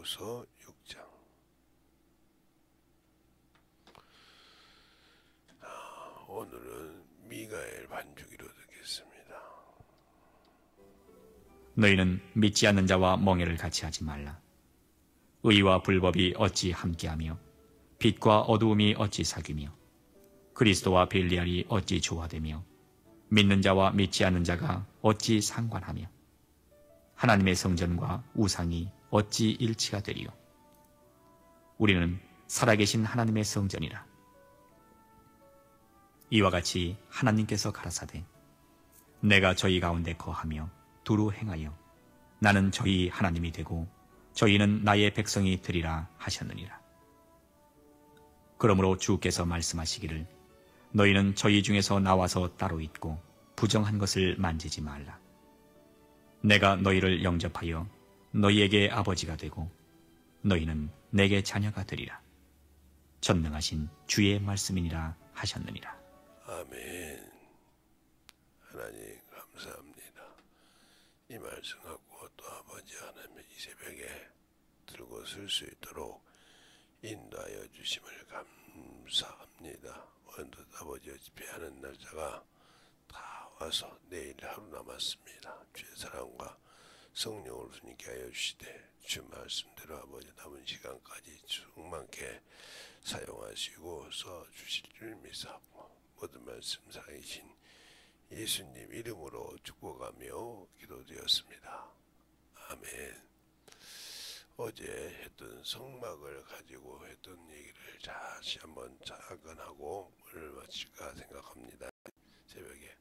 야고보서 6장. 오늘은 미가엘 반주기로 듣겠습니다. 너희는 믿지 않는 자와 멍에를 같이 하지 말라. 의와 불법이 어찌 함께하며 빛과 어두움이 어찌 사귀며 그리스도와 벨리알이 어찌 조화되며 믿는 자와 믿지 않는 자가 어찌 상관하며 하나님의 성전과 우상이 어찌 일치가 되리요. 우리는 살아계신 하나님의 성전이라. 이와 같이 하나님께서 가라사대 내가 저희 가운데 거하며 두루 행하여 나는 저희 하나님이 되고 저희는 나의 백성이 되리라 하셨느니라. 그러므로 주께서 말씀하시기를 너희는 저희 중에서 나와서 따로 있고 부정한 것을 만지지 말라. 내가 너희를 영접하여 너희에게 아버지가 되고 너희는 내게 자녀가 되리라. 전능하신 주의 말씀이니라 하셨느니라. 아멘. 하나님 감사합니다. 이 말씀 갖고 또 아버지 하나님 이 새벽에 들고 쓸 수 있도록 인도하여 주심을 감사합니다. 오늘도 아버지와 집회하는 날짜가 다 와서 내일 하루 남았습니다. 주의 사랑과 성령을 주님께 하여 주시되 주 말씀대로 아버지 남은 시간까지 충만케 사용하시고 써주실 줄 믿사옵고 모든 말씀 살아계신 예수님 이름으로 축복하며 기도드렸습니다. 아멘. 어제 했던 성막을 가지고 했던 얘기를 다시 한번 작은하고 오늘 마칠까 생각합니다. 새벽에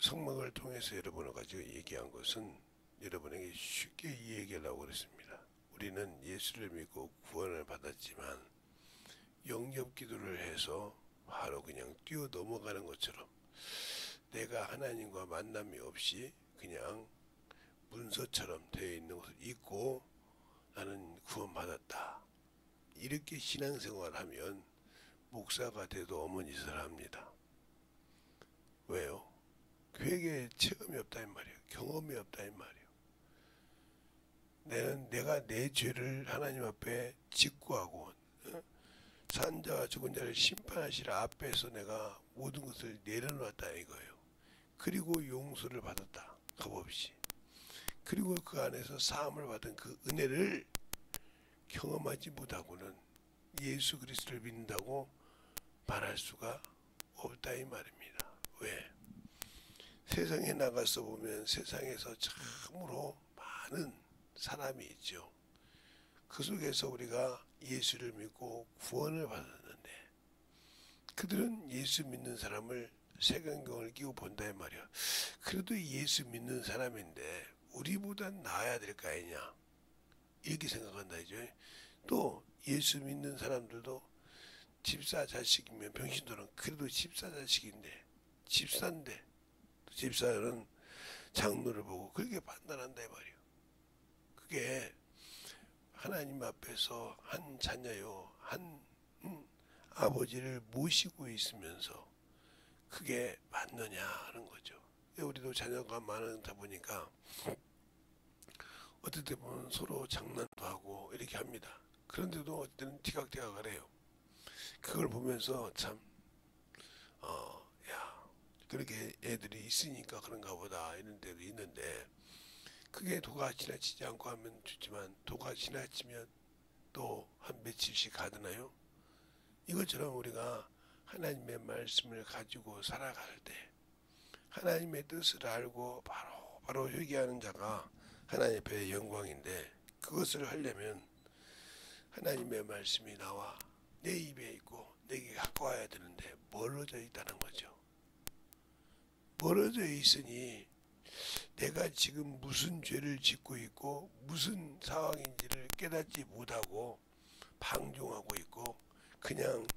성막을 통해서 여러분을 가지고 얘기한 것은 여러분에게 쉽게 이해하려고 그랬습니다. 우리는 예수를 믿고 구원을 받았지만 영접 기도를 해서 바로 그냥 뛰어 넘어가는 것처럼 내가 하나님과 만남이 없이 그냥 문서처럼 되어 있는 것을 읽고 나는 구원받았다. 이렇게 신앙생활하면 목사가 돼도 어머니짓을 합니다. 왜요? 회개의 체험이 없다 이 말이에요. 경험이 없다 이 말이에요. 내가 내 죄를 하나님 앞에 직구하고 산 자와 죽은 자를 심판하시라 앞에서 내가 모든 것을 내려놓았다 이거예요. 그리고 용서를 받았다. 값없이. 그리고 그 안에서 사함을 받은 그 은혜를 경험하지 못하고는 예수 그리스도를 믿는다고 말할 수가 없다 이 말입니다. 왜? 세상에 나가서 보면 세상에서 참으로 많은 사람이 있죠. 그 속에서 우리가 예수를 믿고 구원을 받았는데 그들은 예수 믿는 사람을 색안경을 끼고 본다 이 말이야. 그래도 예수 믿는 사람인데 우리보단 나아야 될 거 아니냐 이렇게 생각한다 이죠. 또 예수 믿는 사람들도 집사 자식이면 병신들은 그래도 집사 자식인데 집사인데 집사는 장로를 보고 그렇게 판단한다 이 말이에요. 그게 하나님 앞에서 한 자녀요 한 아버지를 모시고 있으면서 그게 맞느냐 하는 거죠. 우리도 자녀가 많다 보니까 어떨 때 보면 서로 장난도 하고 이렇게 합니다. 그런데도 어떨 때는 티각티각을 해요. 그걸 보면서 참 그렇게 애들이 있으니까 그런가 보다 이런 데도 있는데 그게 도가 지나치지 않고 하면 좋지만 도가 지나치면 또 한 며칠씩 가드나요? 이것처럼 우리가 하나님의 말씀을 가지고 살아갈 때 하나님의 뜻을 알고 바로 회개하는 자가 하나님 앞에 영광인데 그것을 하려면 하나님의 말씀이 나와 내 입에 있고 내게 갖고 와야 되는데 멀어져 있다는 거죠. 멀어져 있으니 내가 지금 무슨 죄를 짓고 있고 무슨 상황인지를 깨닫지 못하고 방종하고 있고 그냥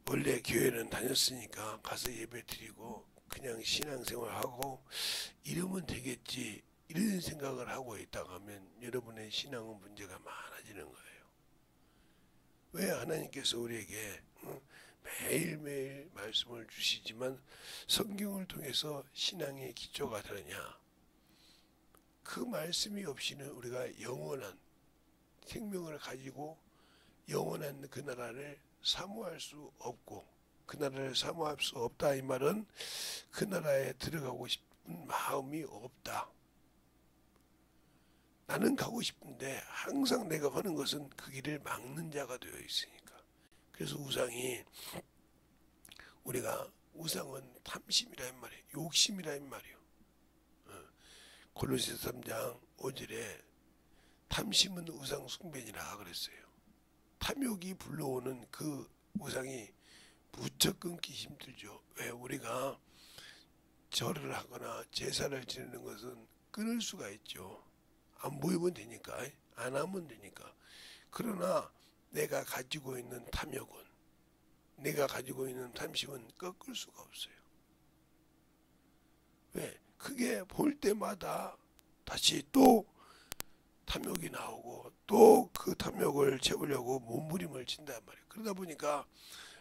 원래 교회는 다녔으니까 가서 예배 드리고 그냥 신앙생활하고 이러면 되겠지 이런 생각을 하고 있다가 하면 여러분의 신앙은 문제가 많아지는 거예요. 왜 하나님께서 우리에게 매일매일 말씀을 주시지만 성경을 통해서 신앙의 기초가 되느냐? 그 말씀이 없이는 우리가 영원한 생명을 가지고 영원한 그 나라를 사모할 수 없고, 그 나라를 사모할 수 없다 이 말은 그 나라에 들어가고 싶은 마음이 없다. 나는 가고 싶은데 항상 내가 하는 것은 그 길을 막는 자가 되어 있으니까. 그래서 우상은 탐심이라 는 말이에요. 욕심이라 는 말이에요. 골로새서 3장 5절에 탐심은 우상 숭배니라 그랬어요. 탐욕이 불러오는 그 우상이 무척 끊기 힘들죠. 왜? 우리가 절을 하거나 제사를 지내는 것은 끊을 수가 있죠. 안 보이면 되니까, 안 하면 되니까. 그러나 내가 가지고 있는 탐욕은, 내가 가지고 있는 탐심은 꺾을 수가 없어요. 왜? 그게 볼 때마다 다시 또 탐욕이 나오고 또 그 탐욕을 채우려고 몸부림을 친단 말이에요. 그러다 보니까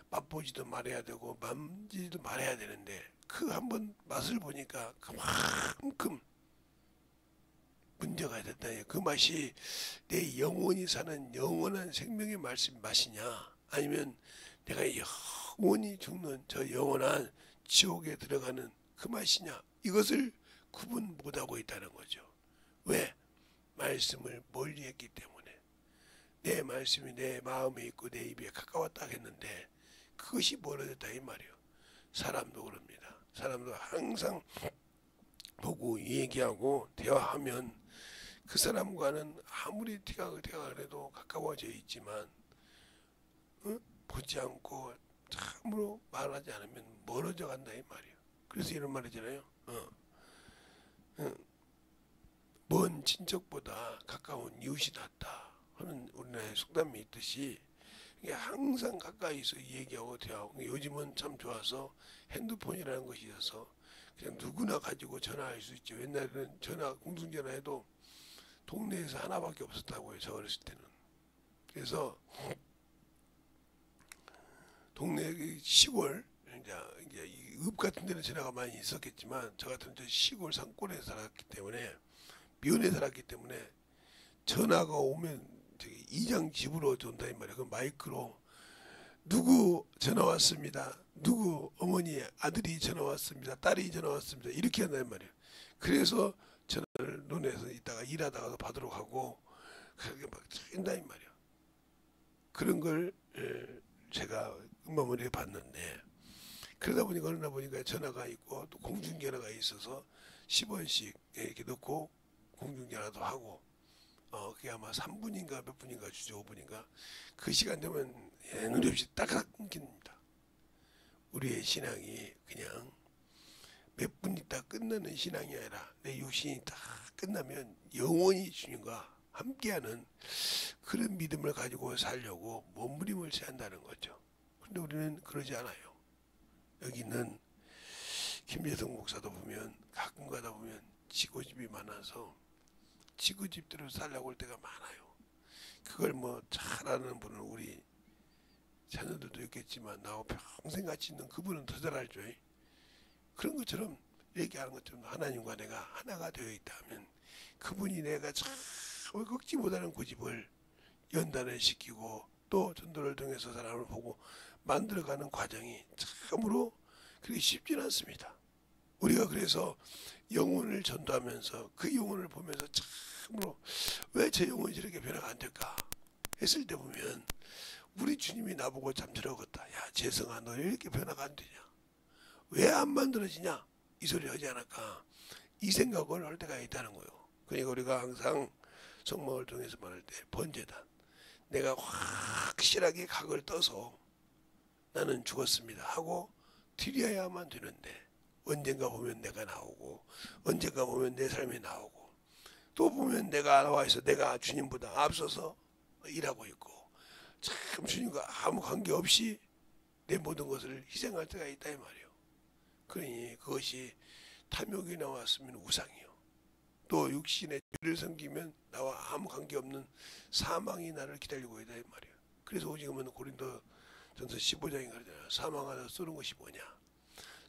맛보지도 말아야 되고 만지지도 말아야 되는데 그 한번 맛을 보니까 그만큼 문제가 됐다. 그 맛이 내 영혼이 사는 영원한 생명의 맛이냐, 아니면 내가 영원히 죽는 저 영원한 지옥에 들어가는 그 맛이냐, 이것을 구분 못하고 있다는 거죠. 왜? 말씀을 멀리했기 때문에. 내 말씀이 내 마음에 있고 내 입에 가까웠다 했는데 그것이 멀어졌다 이 말이에요. 사람도 그럽니다. 사람도 항상 보고 얘기하고 대화하면 그 사람과는 아무리 대화가 그래도 가까워져 있지만 보지 않고 참으로 말하지 않으면 멀어져 간다 이 말이에요. 그래서 이런 말이잖아요. 먼 친척보다 가까운 이웃이 낫다 하는 우리나라의 속담이 있듯이, 이게 항상 가까이서 얘기하고 대화하고, 요즘은 참 좋아서 핸드폰이라는 것이 있어서 그냥 누구나 가지고 전화할 수 있죠. 옛날에는 공중전화해도 동네에서 하나밖에 없었다고요, 저 어렸을 때는. 그래서 동네 시골, 이제 읍 같은 데는 전화가 많이 있었겠지만 저 같은 저 시골 산골에 살았기 때문에, 면에 살았기 때문에 전화가 오면 이장 집으로 온다 이 말이에요. 그 마이크로 누구 전화 왔습니다. 누구 어머니 아들이 전화 왔습니다. 딸이 전화 왔습니다. 이렇게 한다 이 말이에요. 그래서 전화를 논에서 있다가 일하다가도 받으러 가고 그렇게 막 한다 이 말이에요. 그런 걸 제가 음악머리에 봤는데, 그러다 보니까 전화가 있고 또 공중전화가 있어서 10원씩 이렇게 넣고 공중전화도 하고, 그게 아마 3분인가 몇 분인가 주죠. 5분인가. 그 시간 되면 눈이 없이 딱딱 끊깁니다. 우리의 신앙이 그냥 몇 분 있다 끝나는 신앙이 아니라 내 육신이 다 끝나면 영원히 주님과 함께하는 그런 믿음을 가지고 살려고 몸부림을 취한다는 거죠. 그런데 우리는 그러지 않아요. 여기는 김재성 목사도 보면 가끔 가다 보면 지고집이 많아서 지고집대로 살려고 할 때가 많아요. 그걸 뭐 잘하는 분은 우리 자녀들도 있겠지만 나하고 평생 같이 있는 그분은 더 잘 알죠. 그런 것처럼 얘기하는 것처럼 하나님과 내가 하나가 되어 있다면 그분이 내가 참 꺾지 못하는 고집을 연단을 시키고 또 전도를 통해서 사람을 보고 만들어가는 과정이 참으로 그렇게 쉽지는 않습니다. 우리가 그래서 영혼을 전도하면서 그 영혼을 보면서 참으로 왜 제 영혼이 저렇게 변화가 안 될까 했을 때 보면 우리 주님이 나보고 잠들어갔다. 야 재성아, 너 이렇게 변화가 안 되냐? 왜 안 만들어지냐? 이 소리 하지 않을까? 이 생각을 할 때가 있다는 거예요. 그러니까 우리가 항상 성막을 통해서 말할 때 번제단, 내가 확실하게 각을 떠서 나는 죽었습니다 하고 드려야만 되는데, 언젠가 보면 내가 나오고 언젠가 보면 내 삶이 나오고 또 보면 내가 나와 있어 내가 주님보다 앞서서 일하고 있고 참 주님과 아무 관계없이 내 모든 것을 희생할 때가 있다 이 말이에요. 그러니 그것이 탐욕이 나왔으면 우상이요, 또 육신의 죄를 섬기면 나와 아무 관계없는 사망이 나를 기다리고 있다 이 말이에요. 그래서 오직은 고린도전서 15장에 그러잖아요. 사망아 너 쏘는 것이 뭐냐,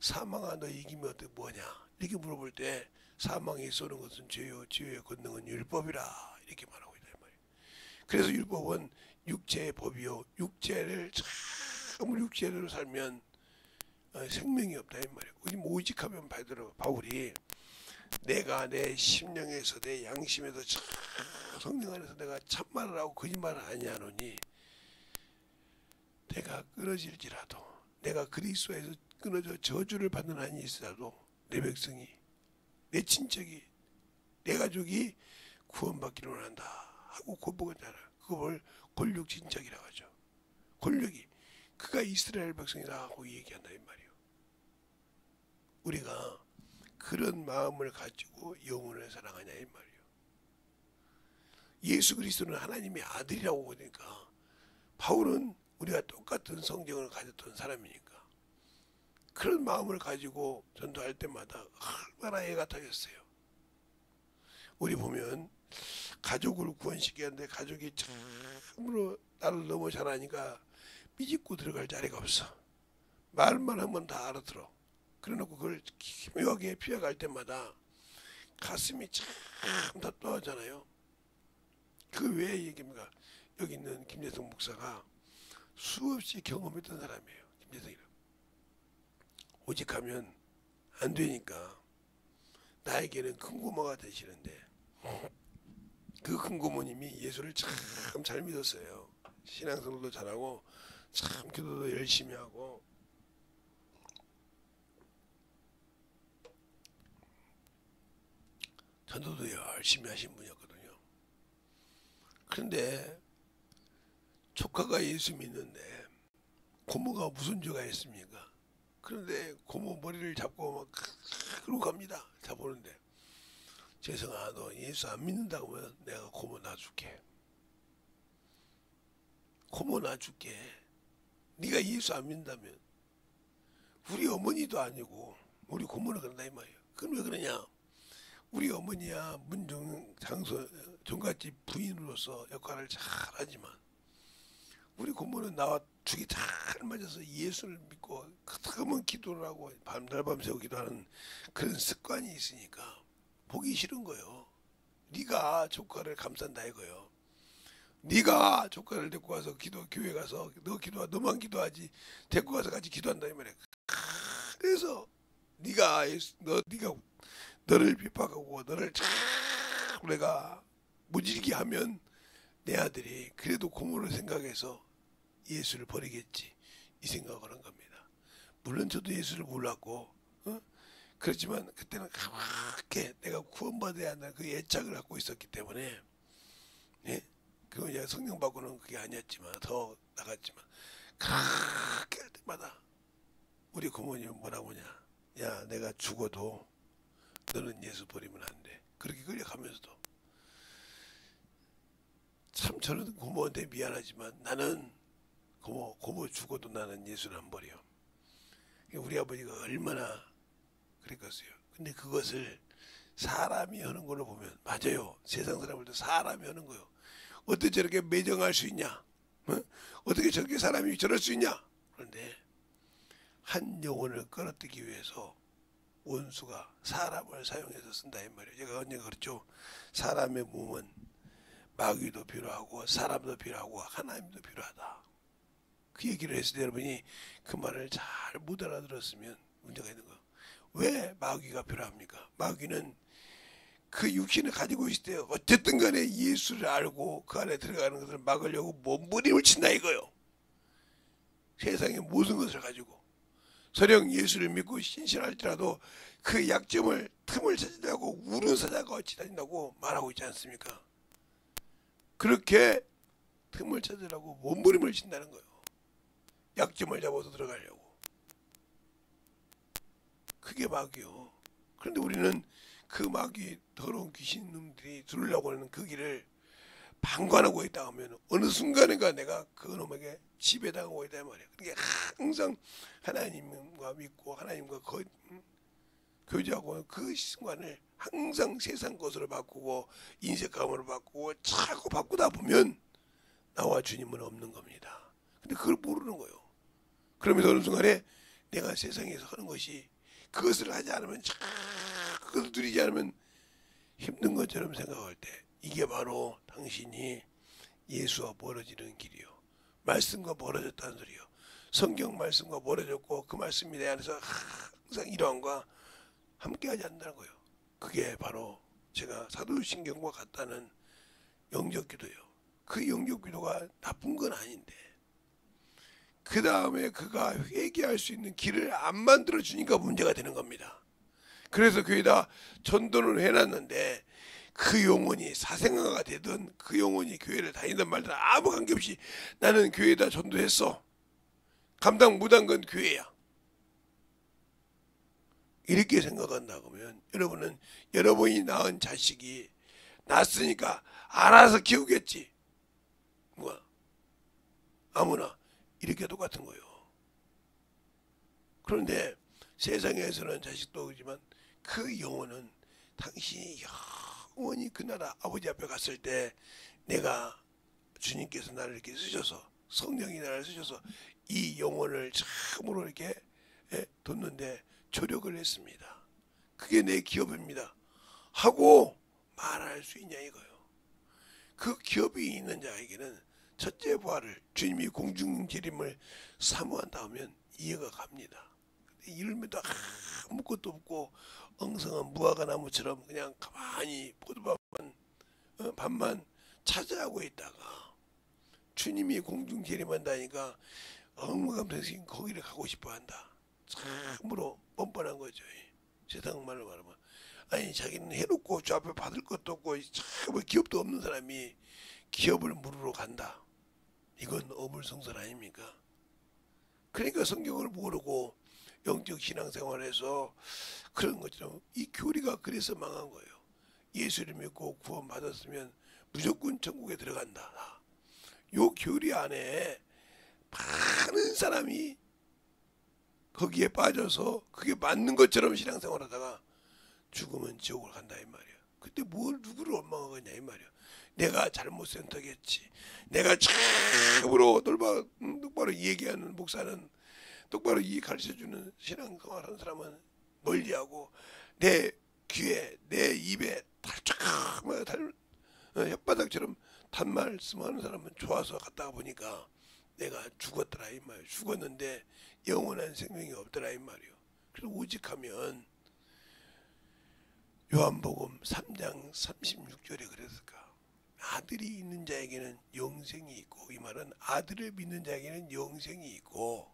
사망아 너 이기면 뭐냐, 이렇게 물어볼 때 사망이 쏘는 것은 죄요, 죄의 권능은 율법이라 이렇게 말하고 있다 이 말이에요. 그래서 율법은 육체의 법이요, 육체를 참으로 육체대로 살면 생명이 없다 이 말이에요. 우리 오직하면 바울이 내가 내 심령에서 내 양심에서 참 성령 안에서 내가 참말을 하고 거짓말을 아니하노니 내가 끊어질지라도 내가 그리스도에서 끊어져 저주를 받는 한이 있어도 내 백성이 내 친척이 내 가족이 구원받기를 원한다 하고 고백했잖아. 그걸 골육 친척이라고 하죠. 골육이 그가 이스라엘 백성이라 하고 얘기한다 이 말이에요. 우리가 그런 마음을 가지고 영혼을 사랑하냐 이 말이에요. 예수 그리스도는 하나님의 아들이라고 보니까 바울은 우리가 똑같은 성경을 가졌던 사람이니까 그런 마음을 가지고 전도할 때마다 얼마나 애가 타겠어요. 우리 보면 가족을 구원시켰는데 가족이 참으로 나를 너무 잘하니까 삐집고 들어갈 자리가 없어. 말만 하면 다 알아들어. 그래놓고 그걸 기묘하게 피해갈 때마다 가슴이 참 답답하잖아요. 그 왜 얘기입니까? 여기 있는 김재성 목사가 수없이 경험했던 사람이에요. 김재성이랑 오직하면 안 되니까 나에게는 큰 고모가 되시는데 그 큰 고모님이 예수를 참 잘 믿었어요. 신앙생활도 잘하고 참 기도도 열심히 하고 전도도 열심히 하신 분이었거든요. 그런데 조카가 예수 믿는데 고모가 무슨 죄가 있습니까? 그런데 고모 머리를 잡고 막 그러고 갑니다. 잡보는데 재성아 너 예수 안 믿는다고 하면 내가 고모 놔줄게. 고모 놔줄게. 네가 예수 안 믿는다면 우리 어머니도 아니고 우리 고모는 그런다 이 말이에요. 그럼 왜 그러냐? 우리 어머니야 문정 장소 종갓집 부인으로서 역할을 잘하지만 우리 고모는 나와 죽이 잘 맞아서 예수를 믿고 그만 기도를 하고 밤날 새고 기도하는 그런 습관이 있으니까 보기 싫은 거예요. 네가 조카를 감싼다 이거요. 네가 조카를 데리고 가서 교회 가서 너만 기도하지 데리고 가서 같이 기도한다 이 말이야. 그래서 네가 너를 핍박하고 너를 참 내가 무지르게 하면 내 아들이 그래도 고모를 생각해서 예수를 버리겠지 이 생각을 한 겁니다. 물론 저도 예수를 몰랐고 그렇지만 그때는 가볍게 내가 구원받아야 한다는 그 애착을 갖고 있었기 때문에 예? 그건 이제 성령 받고는 그게 아니었지만 더 나갔지만 그렇게 할 때마다 우리 고모님은 뭐라고 하냐, 야 내가 죽어도 너는 예수 버리면 안 돼. 그렇게 끌려가면서도 참 저는 고모한테 미안하지만 나는 고모 죽어도 나는 예수를 안 버려. 우리 아버지가 얼마나 그랬겠어요. 근데 그것을 사람이 하는 걸로 보면 맞아요. 세상 사람들도 사람이 하는 거요. 어떻게 저렇게 매정할 수 있냐? 어떻게 저렇게 사람이 저럴 수 있냐? 그런데 한 영혼을 끌어들이기 위해서 원수가 사람을 사용해서 쓴다 이 말이에요. 제가 언젠가 그랬죠. 사람의 몸은 마귀도 필요하고 사람도 필요하고 하나님도 필요하다. 그 얘기를 했을 때 여러분이 그 말을 잘 못 알아들었으면 문제가 있는 거예요. 왜 마귀가 필요합니까? 마귀는 그 육신을 가지고 있을 때 어쨌든 간에 예수를 알고 그 안에 들어가는 것을 막으려고 몸부림을 친다 이거요. 세상의 모든 것을 가지고 설령 예수를 믿고 신실할지라도 그 약점을 틈을 찾으려고 우는 사자가 어찌 다닌다고 말하고 있지 않습니까? 그렇게 틈을 찾으려고 몸부림을 친다는 거예요. 약점을 잡아서 들어가려고. 그게 마귀요. 그런데 우리는 그 마귀 더러운 귀신놈들이 들으려고 하는 그 길을 방관하고 있다 하면 어느 순간인가 내가 그 놈에게 지배당하고 있다 말이야. 그게 항상 하나님과 믿고 하나님과 교제하고 그 순간을 항상 세상 것으로 바꾸고 인색감으로 바꾸고 자꾸 바꾸다 보면 나와 주님은 없는 겁니다. 근데 그걸 모르는 거예요. 그러면서 어느 순간에 내가 세상에서 하는 것이 그것을 하지 않으면 그것을 누리지 않으면 힘든 것처럼 생각할 때 이게 바로 당신이 예수와 멀어지는 길이요. 말씀과 멀어졌다는 소리요. 성경 말씀과 멀어졌고 그 말씀이 내 안에서 항상 이러한과 함께하지 않는다는 거예요. 그게 바로 제가 사도신경과 같다는 영적기도예요. 그 영적기도가 나쁜 건 아닌데 그 다음에 그가 회개할 수 있는 길을 안 만들어 주니까 문제가 되는 겁니다. 그래서 교회에다 전도를 해놨는데 그 영혼이 사생아가 되든 그 영혼이 교회를 다니든 말든 아무 관계없이 나는 교회에다 전도했어. 감당 못한 건 교회야. 이렇게 생각한다 그러면 여러분은 여러분이 낳은 자식이 낳았으니까 알아서 키우겠지. 뭐야? 아무나 이렇게 똑같은 거예요. 그런데 세상에서는 자식도 그렇지만 그 영혼은 당신이 영원히 그 나라 아버지 앞에 갔을 때 내가 주님께서 나를 이렇게 쓰셔서 성령이 나를 쓰셔서 이 영혼을 참으로 이렇게 뒀는데 조력을 했습니다. 그게 내 기업입니다. 하고 말할 수 있냐 이거요. 그 기업이 있는 자에게는 첫째 부활을 주님이 공중재림을 사모한다 하면 이해가 갑니다. 근데 이러면도 아무것도 없고 엉성한 무화과 나무처럼 그냥 가만히 포도밭만 밥만 차지하고 있다가 주님이 공중재림한다니까 엉망감정신 거기를 가고 싶어한다. 참으로 뻔뻔한 거죠. 세상 말로 말하면 아니 자기는 해놓고 저 앞에 받을 것도 없고 참 기업도 없는 사람이 기업을 물으러 간다. 이건 어불성설 아닙니까? 그러니까 성경을 모르고 영적 신앙생활에서 그런 것처럼 이 교리가 그래서 망한 거예요. 예수를 믿고 구원 받았으면 무조건 천국에 들어간다. 요 교리 안에 많은 사람이 거기에 빠져서 그게 맞는 것처럼 신앙생활하다가 죽으면 지옥을 간다 이 말이야. 그때 뭘 누구를 원망하겠냐 이 말이야. 내가 잘못 선택했지. 내가 참으로 똑바로 얘기하는 목사는 똑바로 가르쳐주는 신앙생활하는 사람은 멀리하고 내 귀에 내 입에 혓바닥처럼 단말씀하는 사람은 좋아서 갔다가 보니까 내가 죽었더라 이 말이야. 죽었는데 영원한 생명이 없더라 이 말이요. 그래서 오직하면 요한복음 3장 36절에 그랬을까? 아들이 있는 자에게는 영생이 있고 이 말은 아들을 믿는 자에게는 영생이 있고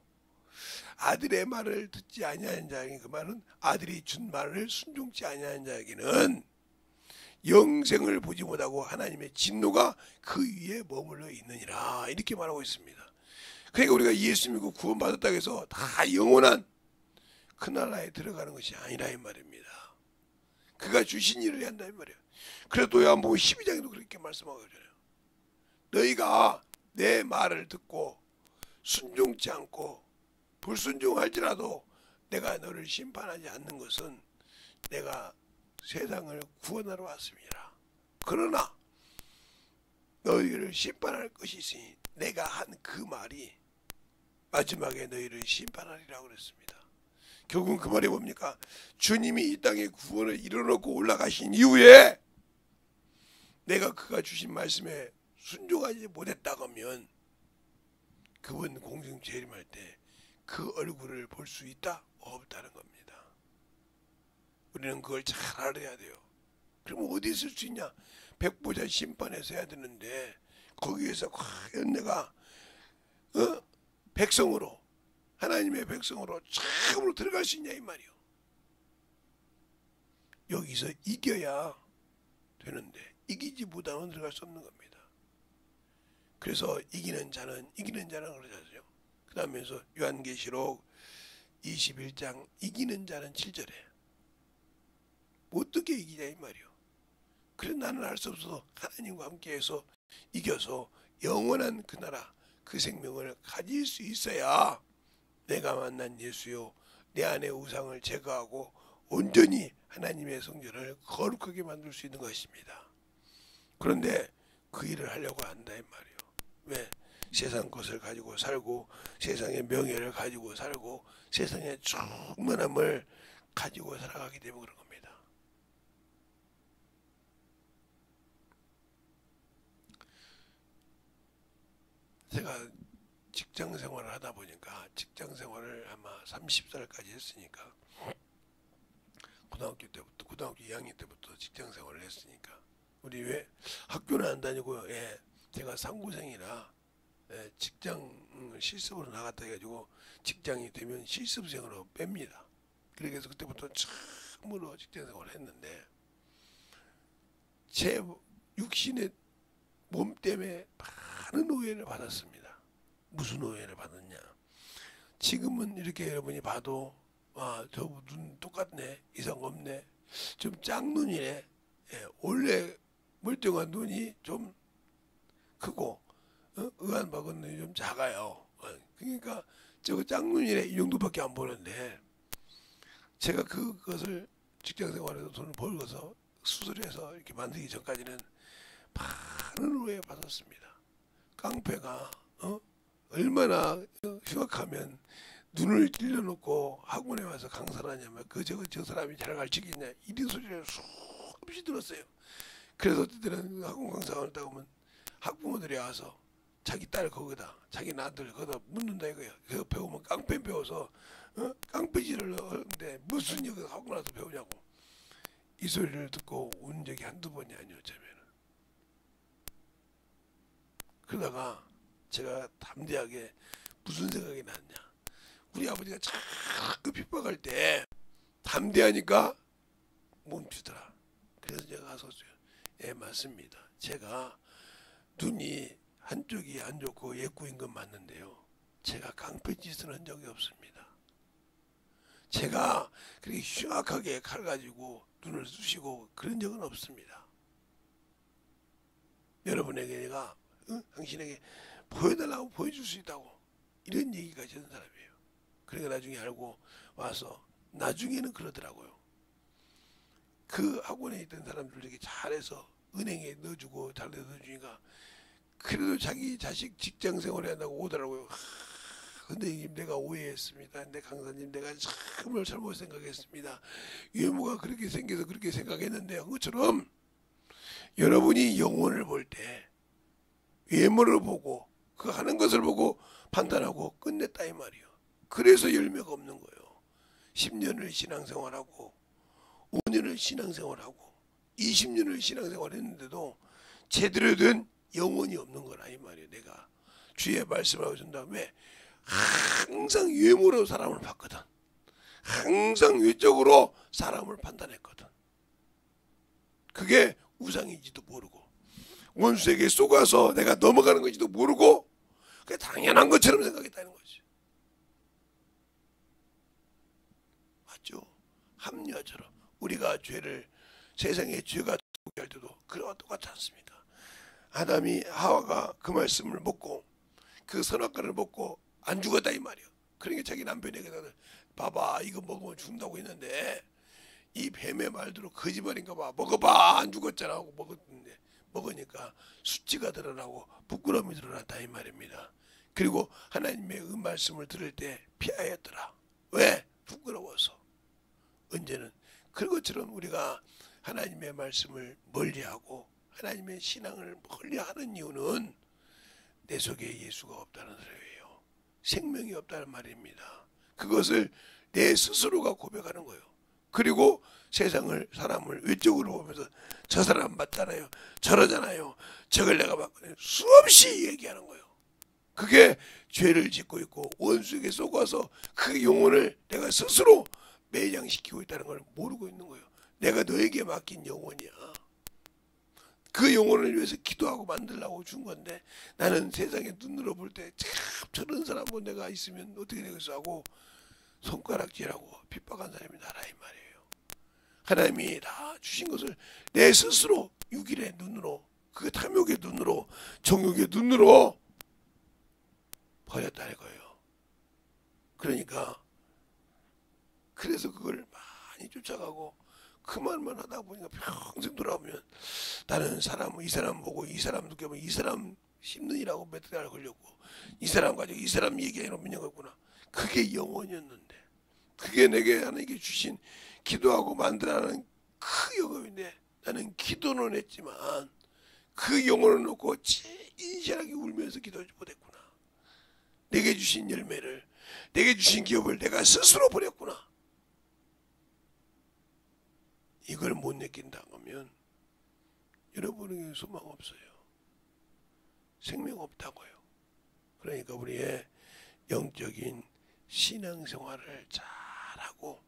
아들의 말을 듣지 아니하는 자에게 그 말은 아들이 준 말을 순종치 아니하는 자에게는 영생을 보지 못하고 하나님의 진노가 그 위에 머물러 있느니라 이렇게 말하고 있습니다. 그러니까 우리가 예수 믿고 구원받았다고 해서 다 영원한 그 나라에 들어가는 것이 아니라 이 말입니다. 그가 주신 일을 해야 한다 이 말이에요. 그래도 요한복음 12장에도 그렇게 말씀하고 있잖아요. 너희가 내 말을 듣고 순종치 않고 불순종할지라도 내가 너를 심판하지 않는 것은 내가 세상을 구원하러 왔습니다. 그러나 너희를 심판할 것이 있으니 내가 한 그 말이 마지막에 너희를 심판하리라고 그랬습니다. 결국은 그 말이 뭡니까? 주님이 이 땅에 구원을 이뤄놓고 올라가신 이후에 내가 그가 주신 말씀에 순종하지 못했다고 하면 그분 공중 재림할 때 그 얼굴을 볼 수 있다? 없다는 겁니다. 우리는 그걸 잘 알아야 돼요. 그러면 어디 있을 수 있냐? 백보자 심판에서 해야 되는데 거기에서 과연 내가 백성으로 하나님의 백성으로 참으로 들어갈 수 있냐 이 말이요. 여기서 이겨야 되는데 이기지 못하면 들어갈 수 없는 겁니다. 그래서 이기는 자는 그러잖아요. 그 다음에서 요한계시록 21장 이기는 자는 7절에 어떻게 이기냐 이 말이요. 그래서 나는 알 수 없어서 하나님과 함께해서 이겨서 영원한 그 나라 그 생명을 가질 수 있어야 내가 만난 예수요 내 안의 우상을 제거하고 온전히 하나님의 성전을 거룩하게 만들 수 있는 것입니다. 그런데 그 일을 하려고 한다 이 말이에요. 왜? 세상 것을 가지고 살고 세상의 명예를 가지고 살고 세상의 충만함을 가지고 살아가기 때문에 그런 겁니다. 제가 직장 생활을 하다 보니까 직장 생활을 아마 30살까지 했으니까 고등학교 2학년 때부터 직장 생활을 했으니까 우리 왜 학교는 안 다니고 제가 상고생이라 직장 실습으로 나갔다 해가지고 직장이 되면 실습생으로 뺍니다. 그래서 그때부터 처음으로 직장 생활을 했는데 제 육신의 몸 때문에 많은 오해를 받았습니다. 무슨 오해를 받았냐? 지금은 이렇게 여러분이 봐도 저 눈 똑같네, 이상 없네, 좀 짝눈이네. 원래 멀쩡한 눈이 좀 크고 의안박은 눈이 좀 작아요. 그러니까 저거 짝눈이네 이 정도밖에 안 보는데 제가 그것을 직장생활에서 돈을 벌어서 수술해서 이렇게 만들기 전까지는 많은 오해 받았습니다. 깡패가 얼마나 흉악하면 눈을 찔러놓고 학원에 와서 강사를 하냐면 저 사람이 잘 가르치겠냐 이런 소리를 수없이 들었어요. 그래서 그때는 학원 강사가 한다고 하면 학부모들이 와서 자기 딸 거기다 자기 아들 거기다 묻는다 이거야. 그거 배우면 깡패 배워서 깡패질을 하는데 무슨 여기 학원 와서 배우냐고. 이 소리를 듣고 운 적이 한두 번이 아니었자면 그러다가 제가 담대하게 무슨 생각이 났냐. 우리 아버지가 자꾸 핍박할 때 담대하니까 멈추더라. 그래서 제가 가서 맞습니다. 제가 눈이 한쪽이 안 좋고 예꾸인 건 맞는데요. 제가 깡패짓을 한 적이 없습니다. 제가 그렇게 흉악하게 칼 가지고 눈을 쑤시고 그런 적은 없습니다. 여러분에게 내가 당신에게 보여달라고 보여줄 수 있다고 이런 얘기까지 하는 사람이에요. 그러니까 나중에 알고 와서 나중에는 그러더라고요. 그 학원에 있던 사람들에게 잘해서 은행에 넣어주고 잘 넣어주니까 그래도 자기 자식 직장 생활을 한다고 오더라고요. 선생님 내가 오해했습니다. 근데 강사님 내가 정말 잘못 생각했습니다. 외모가 그렇게 생겨서 그렇게 생각했는데 그것처럼 여러분이 영혼을 볼 때 외모를 보고 그 하는 것을 보고 판단하고 끝냈다 이 말이요. 그래서 열매가 없는 거예요. 10년을 신앙생활하고 5년을 신앙생활하고 20년을 신앙생활했는데도 제대로 된 영혼이 없는 거라 이 말이에요. 내가 주의 말씀을 해준 다음에 항상 외모로 사람을 봤거든. 항상 외적으로 사람을 판단했거든. 그게 우상인지도 모르고 원수에게 쏘가서 내가 넘어가는 건지도 모르고 그게 당연한 것처럼 생각했다는 거지. 맞죠? 합리화처럼 우리가 죄를 세상에 죄가 할 때도 그와 똑같지 않습니다. 아담이 하와가 그 말씀을 먹고 그 선악과를 먹고 안 죽었다 이 말이야. 그러니까 자기 남편에게 봐봐 이거 먹으면 죽는다고 했는데 이 뱀의 말대로 거짓말인가 봐. 먹어봐 안 죽었잖아 하고 먹었는데 먹으니까 수치가 드러나고 부끄러움이 드러났다 이 말입니다. 그리고 하나님의 말씀을 들을 때 피하였더라. 왜? 부끄러워서. 언제는 그것처럼 우리가 하나님의 말씀을 멀리하고 하나님의 신앙을 멀리하는 이유는 내 속에 예수가 없다는 소리예요. 생명이 없다는 말입니다. 그것을 내 스스로가 고백하는 거예요. 그리고 세상을 사람을 외적으로 보면서 저 사람 맞잖아요. 저러잖아요. 저걸 내가 봤거든요. 수없이 얘기하는 거예요. 그게 죄를 짓고 있고 원수에게 쏘가서 그 영혼을 내가 스스로 매장시키고 있다는 걸 모르고 있는 거예요. 내가 너에게 맡긴 영혼이야. 그 영혼을 위해서 기도하고 만들려고 준 건데 나는 세상의 눈으로 볼 때 참 저런 사람은 내가 있으면 어떻게 되겠어 하고 손가락질하고 핍박한 사람이 나라 이 말이에요. 하나님이 다 주신 것을 내 스스로 육일의 눈으로 그 탐욕의 눈으로 정욕의 눈으로 버렸다는 거예요. 그러니까 그래서 그걸 많이 쫓아가고 그 말만 하다 보니까 평생 돌아오면 나는 사람은 이 사람 보고 이 사람 느껴보면 이 사람 심는이라고 몇 달 걸렸고 이 사람 가지고 이 사람 얘기하는 민영이구나. 그게 영혼이었는데 그게 내게 하나님께 주신 기도하고 만들어가는 그 영혼인데 나는 기도는 했지만 그 영혼을 놓고 진실하게 울면서 기도하지 못했구나. 내게 주신 열매를, 내게 주신 기업을 내가 스스로 버렸구나. 이걸 못 느낀다면 여러분에게 소망 없어요. 생명 없다고요. 그러니까 우리의 영적인 신앙생활을 잘하고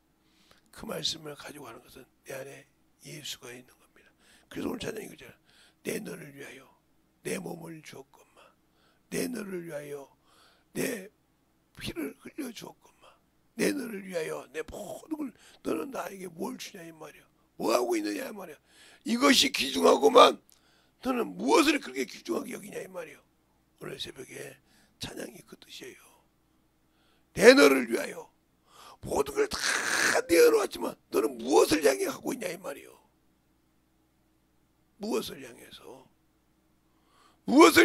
그 말씀을 가지고 하는 것은 내 안에 예수가 있는 겁니다. 그래서 오늘 찬양이 그잖아요. 내 너를 위하여 내 몸을 주었건만, 내 너를 위하여 내 피를 흘려 주었건만, 내 너를 위하여 내 모든 걸, 너는 나에게 뭘 주냐 이 말이야. 뭐 하고 있느냐 이 말이야. 이것이 귀중하고만 너는 무엇을 그렇게 귀중하게 여기냐 이 말이야. 오늘 새벽에 찬양이 그 뜻이에요. 내 너를 위하여 모든 걸 다 내어놓았지만 너는 무엇을 향해 하고 있냐 이 말이요. 무엇을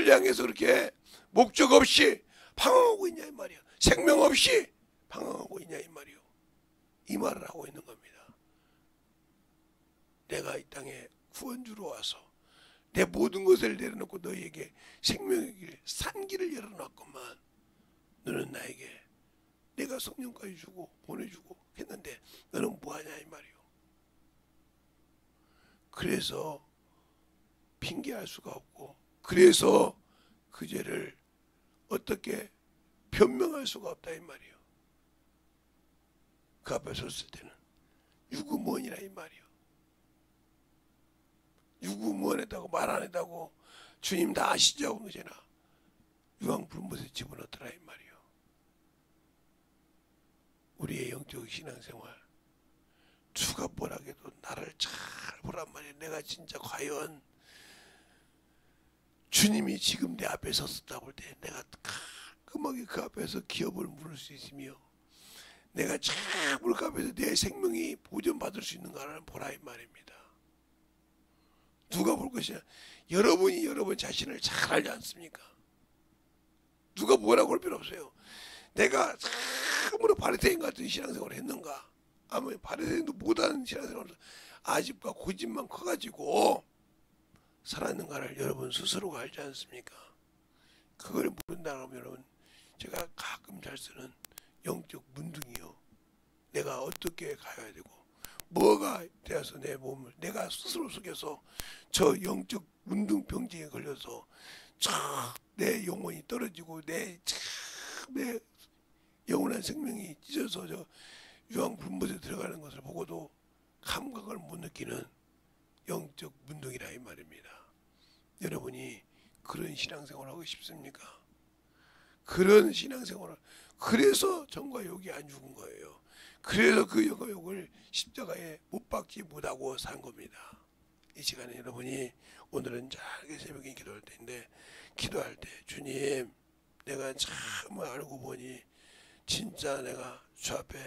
향해서 그렇게 목적 없이 방황하고 있냐 이 말이요. 생명 없이 방황하고 있냐 이 말이요. 이 말을 하고 있는 겁니다. 내가 이 땅에 구원주로 와서 내 모든 것을 내려놓고 너희에게 생명의 길, 산길을 열어놨건만 너는 나에게 내가 성령까지 주고 보내주고 했는데 너는 뭐하냐 이 말이요. 그래서 핑계할 수가 없고, 그래서 그 죄를 어떻게 변명할 수가 없다 이 말이요. 그 앞에 섰을 때는 유구무원이라 이 말이요. 유구무원했다고 말 안 했다고 주님 다 아시죠 하고 그러잖아. 유황불못에 집어넣더라 이 말이요. 우리의 영적 신앙생활 주가 뭐라해도 나를 잘 보란 말이야. 내가 진짜 과연 주님이 지금 내 앞에 섰다 볼 때 내가 깔끔하게 그 앞에서 기업을 물을 수 있으며 내가 잘 물 그 앞에서 내 생명이 보존받을 수 있는가를 보라 이 말입니다. 누가 볼 것이냐? 여러분이 여러분 자신을 잘 알지 않습니까? 누가 뭐라고 할 필요 없어요. 내가 참으로 바리새인 같은 신앙생활을 했는가? 아마 바리새인도 못하는 신앙생활을 아집과 고집만 커가지고 살았는가를 여러분 스스로가 알지 않습니까? 그걸 모른다 하면 여러분, 제가 가끔 잘 쓰는 영적 문둥이요. 내가 어떻게 가야 되고 뭐가 되어서 내 몸을 내가 스스로 속여서 저 영적 문둥병증에 걸려서 내 영혼이 떨어지고 내 영원한 생명이 찢어서 저 유황불못에 들어가는 것을 보고도 감각을 못 느끼는 영적 문둥이라 이 말입니다. 여러분이 그런 신앙생활을 하고 싶습니까? 그런 신앙생활을, 그래서 전과 욕이 안 죽은 거예요. 그래서 그 욕을 십자가에 못 박지 못하고 산 겁니다. 이 시간에 여러분이 오늘은 작게 새벽에 기도할 때인데, 기도할 때 주님, 내가 참 알고 보니 진짜 내가 주 앞에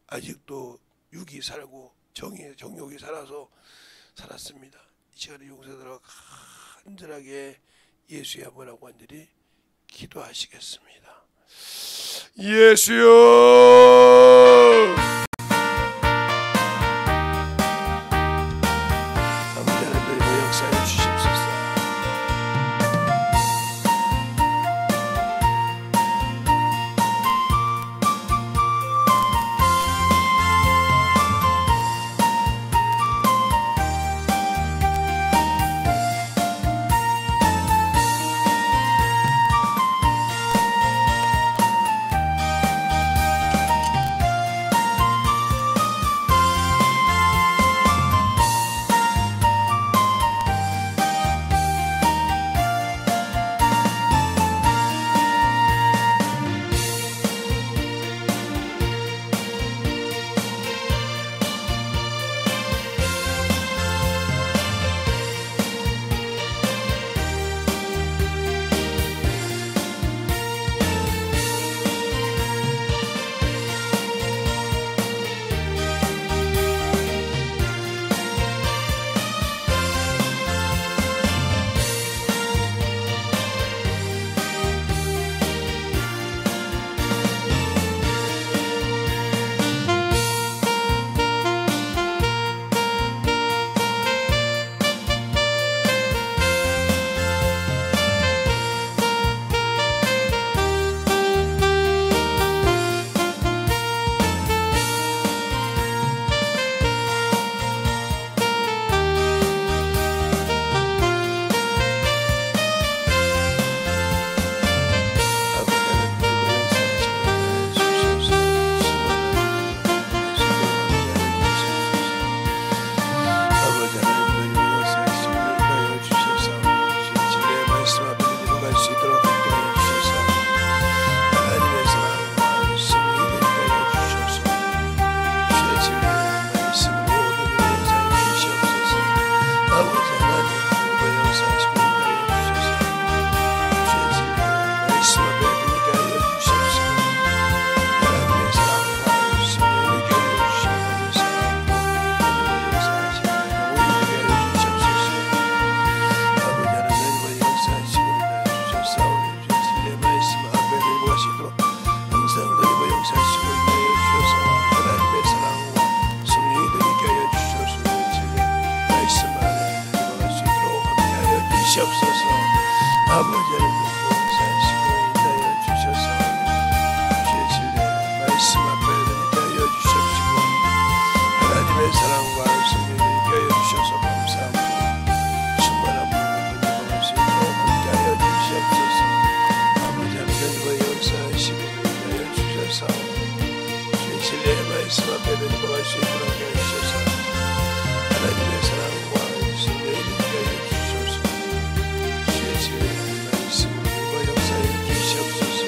아직도 육이 살고 정욕이 살아서 살았습니다. 이 시간에 용서들어 간절하게 예수의 한번 간절히 기도하시겠습니다. 예수여, 아버지 하나님 역사해 주십소서. 아버지 하나님 역사하시고 인하여 주셔서 주의 진리의 말씀 앞에 드리게 하여 주시옵시고 하나님의 사랑과 성령을 드리게 하여 주셔서 감사하고 충만한 물을 건져먹을 수 있도록 함께 하여 주시옵소서. 아버지 하나님 역사하시고 인하여 주셔서 주의 진리의 말씀 앞에 드리게 할 수 있도록 하여 주셔서 하나님의 사랑과 성령을 드리게 하여 주셔서 주의 진리의 말씀으로 역사해 주시옵소서.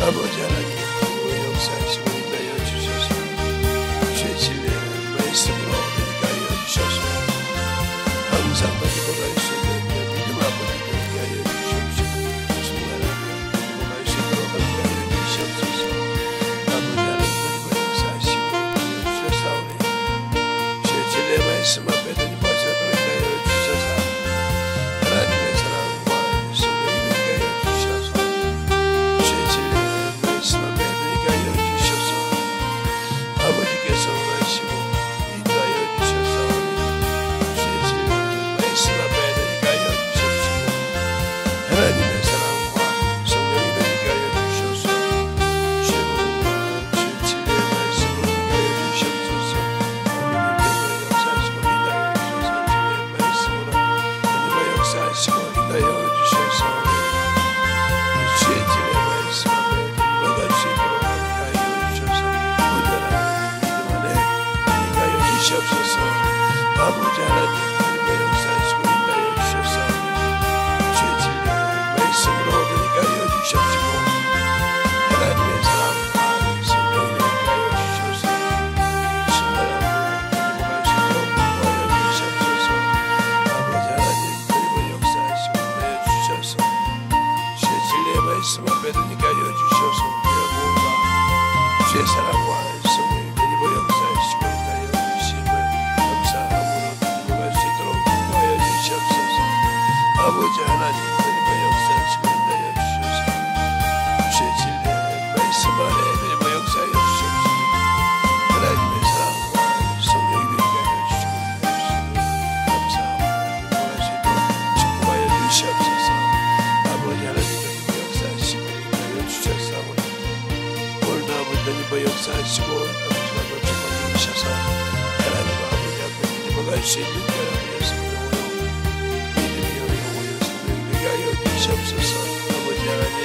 아버지 하나님 그리고 역사하시고 인하여 주셔서 주의 진리의 말씀으로 드리게 하여 주셔서 항상 가지고 갈 수 있는 믿음 아버지 되게 하여 주시옵시고 충만하게 가지고 갈 수 있도록 함께 하여 주시옵소서. 아버지 하나님 그리고 역사하시고 인하여 주셔사오니 주의 진리의 말씀 앞에 드리고 하셔도록 인하여 주셔서 하나님의 사랑과 성령이 되게 하여 주셔서 주의 진리의 말씀 앞에 드리게 하여 주셔서 아버지께서 원하시고 인도하여 주셔서 주의 진리의 말씀 앞에 드리게 하여 주십시고 하나님의 사랑과 성령이 되게 하여 주셔서 주의 몸과 주의 진리의 말씀으로 되게 하여 주시옵소서. 하나님께서 역사하시고 인도하여 주셔서 진리의 말씀으로 하나님과 역사하시고 인도하여 주셔서 주의 진리의 말씀 앞에 들어갈 수 있도록 함께 하여 주셔서 온전한 믿음 안에 되게 하여 주시옵소서. 아버지 하나님 하나님과 역사하시고 인도하여 주셔서 주의 진리의 말씀으로 되게 하여 주시옵시고 하나님의 사랑과 성령이 되게 하여 주셔서 충만함을 가지고 갈 수 있도록 도와여 주시옵소서. 아버지 하나님 그리고 역사하시고 인도하여 주셔서 주의 진리의 말씀 앞에 되게 하여 주셔서 우리의 몸과 주의 사랑과 성령이 되고 역사하시고 인도하여 주심을 감사함으로 가지고 갈 수 있도록 도와여 주시옵소서. 아버지 하나님 그리고 역사하시고 인도하여 주셔서 주의 진리의 말씀 안에 되고 역사하여 주시옵소서. 하나님의 사랑과 성령이 되게 하여 주시고 감사함으로 가지고 갈 수 있도록 축복하여 주시옵소서. 아버지 하나님 그리고 역사하시고 인도하여 주셨사오니 오늘도 아버지 하나님 역사하시고 아버지가 축복해 주셔서 하나님 아버지 앞에 드리고 갈 수 있는 여러분의 성령으로 믿음이여 영혼의 성령이 되게 하여 주시옵소서. 아버지 하나님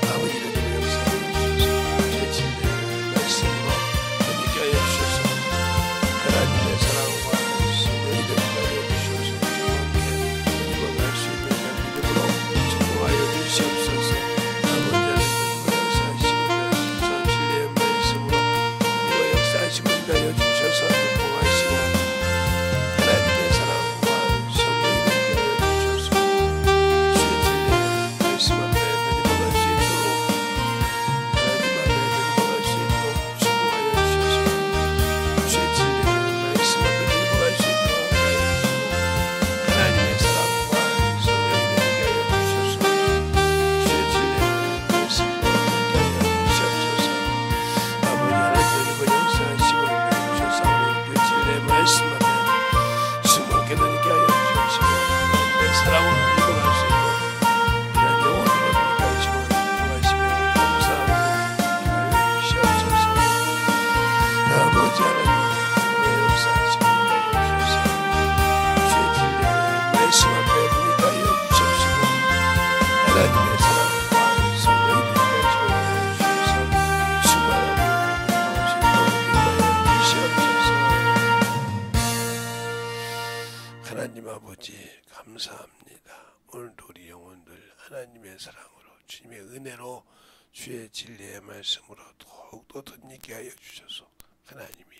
아버지 그리고 역사하여 주셔서 주의 진리의 말씀으로 되게 하여 주셔서 하나님의 사랑과 성령이 되게 하여 주셔서 주님께 드리고 갈 수 있는 믿음으로 축복하여 주시옵소서. 아버지 하나님 그리고 역사하시고 주셔서 진리의 말씀으로 그리고 역사하시고 인도하여 주셔서 축복하시고 하나님의 사랑과 성령이 되게 하여 주셔서 주의 진리의 말씀 앞에 드리고 갈 수 있도록 하나님 앞에 드리고 갈 수 있도록 축복하여 주셔서 주의 진리의 말씀 앞에 드리고 갈 수 있도록 하여 주시고 하나님의 사랑과 성령이 되게 하여 주셔서 주의 진리의 말씀으로 되게 하여 주시옵소서. 아버지 하나님 그리고 역사하시고 인도하여 주셔서 우리 주의 진리의 말씀 앞에 순종케 되게 하여 주시옵시고 하나님의 사랑으로 드리고 갈 수 있도록 그냥 영원으로 되게 하시고 인도하시며 감사하고 인도하여 주시옵소서. 아버지 하나님 그리고 역사하시고 인도하여 주셔서 주의 진리의 말씀 앞에 되게 하여 주시옵시고 하나님의 사랑과 성령이 되게 하시고 주셔서 충만함을 가지고 갈 수 있도록 인도하여 주시옵소서. 하나님 아버지 감사합니다. 오늘도 우리 영혼들 하나님의 사랑으로 주님의 은혜로 주의 진리의 말씀으로 더욱더 덧있게 하여 주셔서 하나님이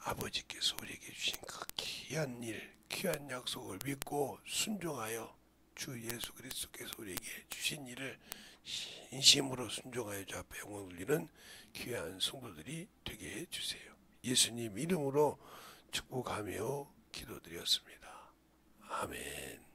아버지께서 우리에게 주신 그 귀한 일, 귀한 약속을 믿고 순종하여 주 예수 그리스도께서 우리에게 주신 일을 인심으로 순종하여 주 앞에 영광 돌리는 귀한 성도들이 되게 해주세요. 예수님 이름으로 축복하며 기도드렸습니다. 아멘.